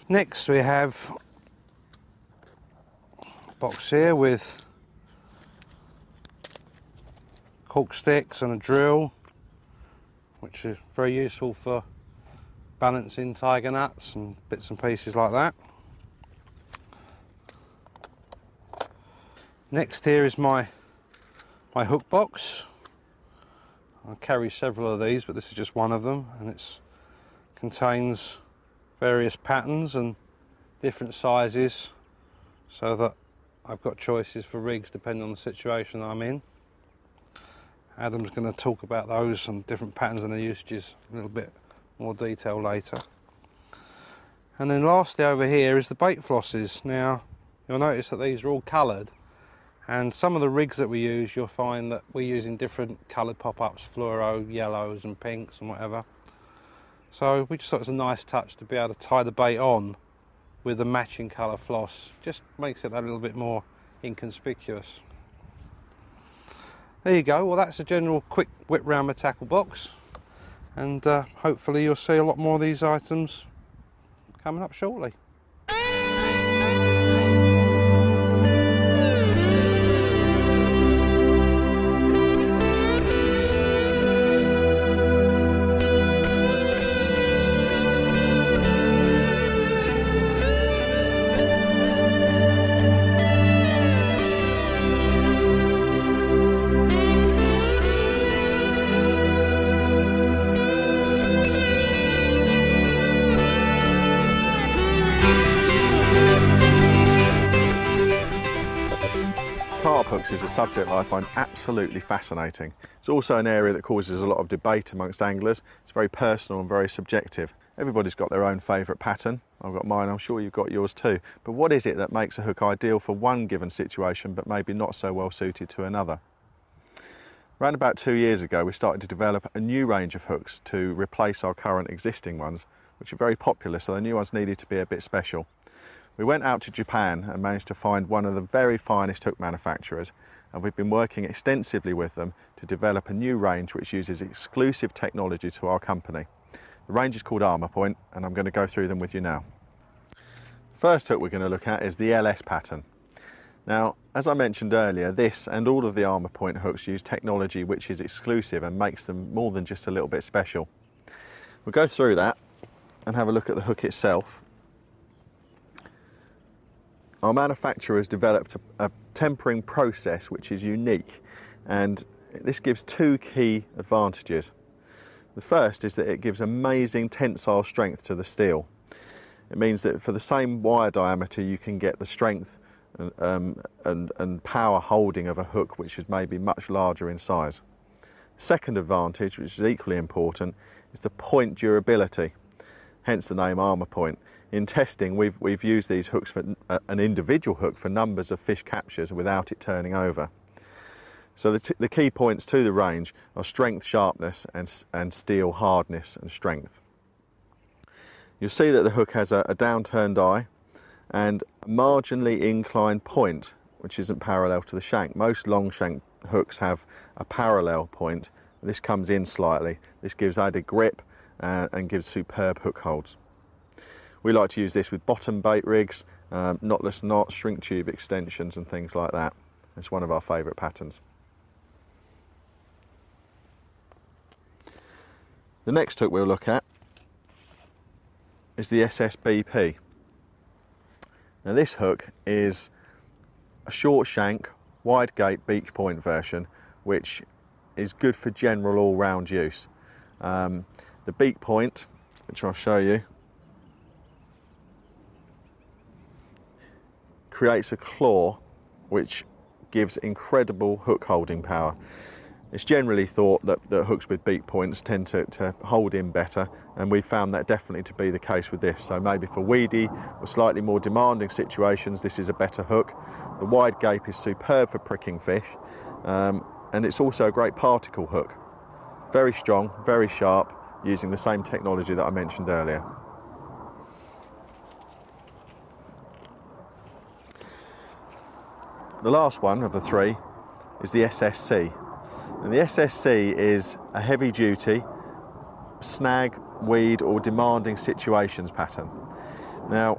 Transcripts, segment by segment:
Next we have a box here with cork sticks and a drill, which is very useful for balancing tiger nuts and bits and pieces like that. Next here is my hook box. I carry several of these, but this is just one of them, and it contains various patterns and different sizes, so that I've got choices for rigs depending on the situation I'm in. Adam's going to talk about those and different patterns and the usages in a little bit more detail later. And then lastly over here is the bait flosses. Now you'll notice that these are all coloured, and some of the rigs that we use, you'll find that we're using different coloured pop-ups, fluoro, yellows and pinks and whatever. So we just thought it was a nice touch to be able to tie the bait on with a matching colour floss. Just makes it a little bit more inconspicuous. There you go. Well, that's a general quick whip round my tackle box, and hopefully you'll see a lot more of these items coming up shortly. Carp hooks is a subject that I find absolutely fascinating. It's also an area that causes a lot of debate amongst anglers. It's very personal and very subjective. Everybody's got their own favourite pattern. I've got mine, I'm sure you've got yours too. But what is it that makes a hook ideal for one given situation but maybe not so well suited to another? Around about 2 years ago we started to develop a new range of hooks to replace our current existing ones, which are very popular, so the new ones needed to be a bit special. We went out to Japan and managed to find one of the very finest hook manufacturers, and we've been working extensively with them to develop a new range which uses exclusive technology to our company. The range is called Armour Point, and I'm going to go through them with you now. The first hook we're going to look at is the LS pattern. Now, as I mentioned earlier, this and all of the Armour Point hooks use technology which is exclusive and makes them more than just a little bit special. We'll go through that and have a look at the hook itself. Our manufacturer has developed a tempering process which is unique, and this gives two key advantages. The first is that it gives amazing tensile strength to the steel. It means that for the same wire diameter you can get the strength and power holding of a hook which is maybe much larger in size. Second advantage, which is equally important, is the point durability, hence the name Armour Point. In testing, we've used these hooks for an individual hook for numbers of fish captures without it turning over. So the key points to the range are strength, sharpness, and steel hardness and strength. You'll see that the hook has a downturned eye and a marginally inclined point, which isn't parallel to the shank. Most long shank hooks have a parallel point. This comes in slightly. This gives added grip and gives superb hook holds. We like to use this with bottom bait rigs, knotless knots, shrink tube extensions and things like that. It's one of our favourite patterns. The next hook we'll look at is the SSBP. Now this hook is a short shank, wide gape beach point version, which is good for general all-round use. The beak point, which I'll show you, creates a claw which gives incredible hook holding power. It's generally thought that hooks with beak points tend to hold in better, and we found that definitely to be the case with this. So maybe for weedy or slightly more demanding situations, this is a better hook. The wide gape is superb for pricking fish, and it's also a great particle hook. Very strong, very sharp, using the same technology that I mentioned earlier. The last one of the three is the SSC. And the SSC is a heavy duty snag, weed or demanding situations pattern. Now,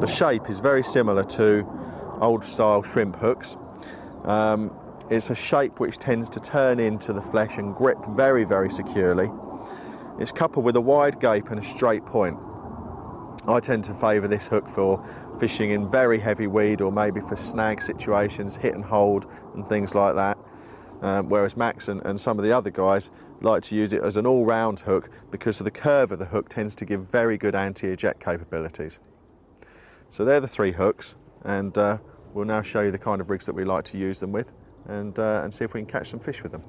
the shape is very similar to old style shrimp hooks. It's a shape which tends to turn into the flesh and grip very, very securely. It's coupled with a wide gape and a straight point. I tend to favour this hook for fishing in very heavy weed, or maybe for snag situations, hit and hold and things like that. Whereas Max and some of the other guys like to use it as an all-round hook because of the curve of the hook tends to give very good anti-eject capabilities. So they're the three hooks, and we'll now show you the kind of rigs that we like to use them with, and see if we can catch some fish with them.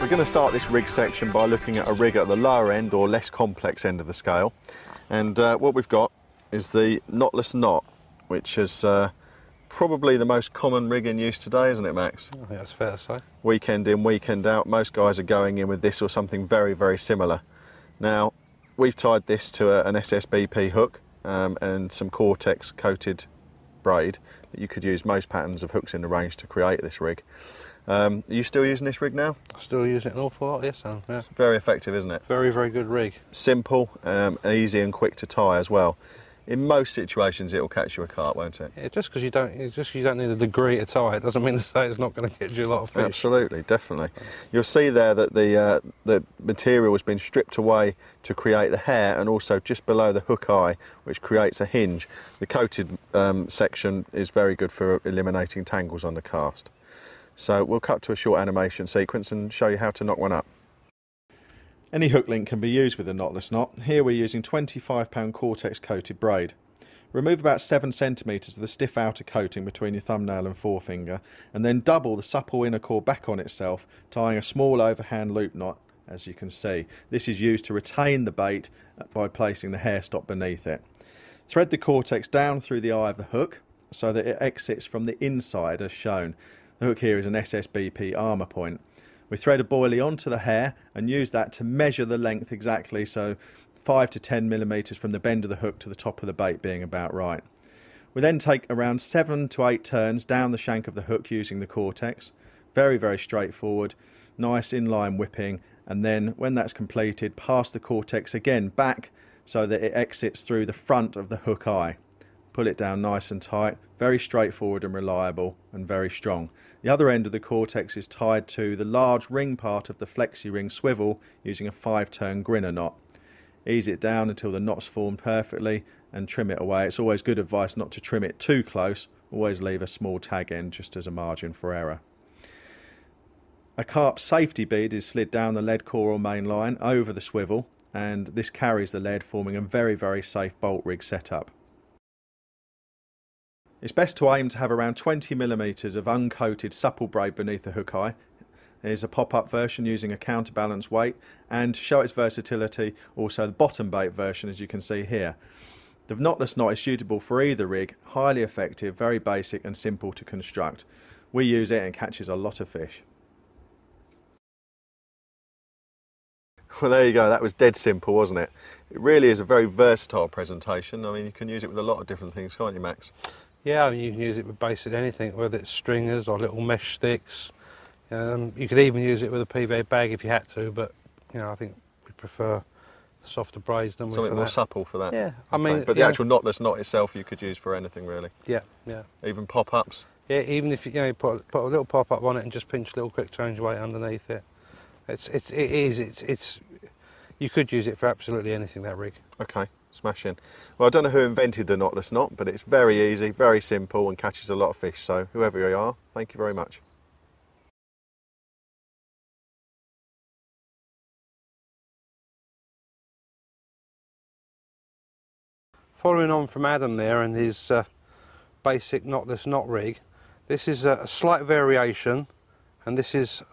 We're going to start this rig section by looking at a rig at the lower end, or less complex end of the scale. And what we've got is the knotless knot, which is probably the most common rig in use today, isn't it, Max? I think that's fair to say. Weekend in, weekend out, most guys are going in with this or something very, very similar. Now, we've tied this to an SSBP hook and some Cortex coated braid. You could use most patterns of hooks in the range to create this rig. Are you still using this rig now? I still use it an awful lot, yes, Sam. Yeah. Very effective, isn't it? Very, very good rig. Simple, easy and quick to tie as well. In most situations, it will catch you a carp, won't it? Yeah, just because you don't need a degree to tie it doesn't mean to say it's not going to catch you a lot of fish. Absolutely, definitely. You'll see there that the material has been stripped away to create the hair, and also just below the hook eye, which creates a hinge. The coated section is very good for eliminating tangles on the cast. So we'll cut to a short animation sequence and show you how to knock one up. Any hook link can be used with a knotless knot. Here we're using 25 Cortex coated braid. Remove about 7 centimetres of the stiff outer coating between your thumbnail and forefinger, and then double the supple inner core back on itself, tying a small overhand loop knot, as you can see. This is used to retain the bait by placing the hair stop beneath it. Thread the Cortex down through the eye of the hook so that it exits from the inside as shown. The hook here is an SSBP armour point. We thread a boilie onto the hair and use that to measure the length exactly, so 5 to 10 millimetres from the bend of the hook to the top of the bait being about right. We then take around 7 to 8 turns down the shank of the hook using the Cortex. Very, very straightforward, nice inline whipping, and then when that's completed, pass the Cortex again back so that it exits through the front of the hook eye. Pull it down nice and tight, very straightforward and reliable and very strong. The other end of the Cortex is tied to the large ring part of the flexi ring swivel using a 5-turn grinner knot. Ease it down until the knot's formed perfectly and trim it away. It's always good advice not to trim it too close, always leave a small tag end just as a margin for error. A carp safety bead is slid down the lead core or main line over the swivel, and this carries the lead, forming a very, very safe bolt rig setup. It's best to aim to have around 20 millimetres of uncoated supple braid beneath the hook eye. There's a pop-up version using a counterbalance weight, and to show its versatility, also the bottom bait version, as you can see here. The knotless knot is suitable for either rig, highly effective, very basic and simple to construct. We use it and it catches a lot of fish. Well, there you go, that was dead simple, wasn't it? It really is a very versatile presentation. I mean, you can use it with a lot of different things, can't you, Max? Yeah, I mean, you can use it with basically anything, whether it's stringers or little mesh sticks. You could even use it with a PVA bag if you had to, but you know, I think we prefer softer braids than something more supple for that. Yeah, I mean, but the actual knotless knot itself you could use for anything really. Yeah, yeah. Even pop-ups. Yeah, even if you put a little pop-up on it and just pinch a little quick change weight underneath it. You could use it for absolutely anything, that rig. Okay, smashing. Well, I don't know who invented the knotless knot, but it's very easy, very simple and catches a lot of fish. So whoever you are, thank you very much. Following on from Adam there and his basic knotless knot rig, this is a slight variation, and this is